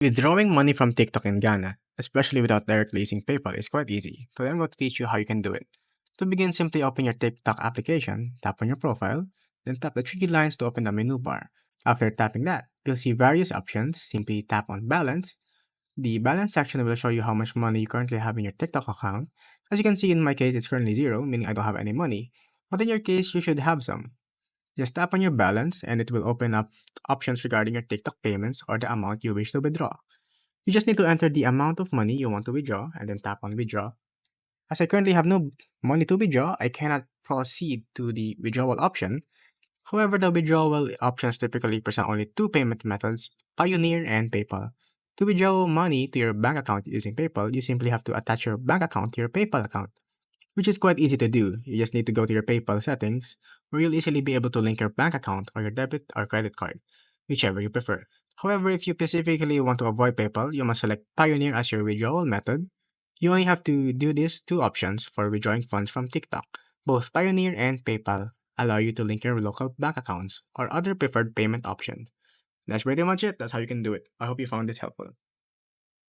Withdrawing money from TikTok in Ghana, especially without directly using PayPal, is quite easy, so I'm going to teach you how you can do it. To begin, simply open your TikTok application, tap on your profile, then tap the three lines to open the menu bar. After tapping that, you'll see various options. Simply tap on Balance. The Balance section will show you how much money you currently have in your TikTok account. As you can see, in my case, it's currently zero, meaning I don't have any money. But in your case, you should have some. Just tap on your balance and it will open up options regarding your TikTok payments or the amount you wish to withdraw. You just need to enter the amount of money you want to withdraw and then tap on withdraw. As I currently have no money to withdraw, I cannot proceed to the withdrawal option. However, the withdrawal options typically present only two payment methods, Payoneer and PayPal. To withdraw money to your bank account using PayPal, you simply have to attach your bank account to your PayPal account, which is quite easy to do. You just need to go to your PayPal settings, where you'll easily be able to link your bank account or your debit or credit card, whichever you prefer. However, if you specifically want to avoid PayPal, you must select Payoneer as your withdrawal method. You only have to do these two options for withdrawing funds from TikTok. Both Payoneer and PayPal allow you to link your local bank accounts or other preferred payment options. That's pretty much it. That's how you can do it. I hope you found this helpful.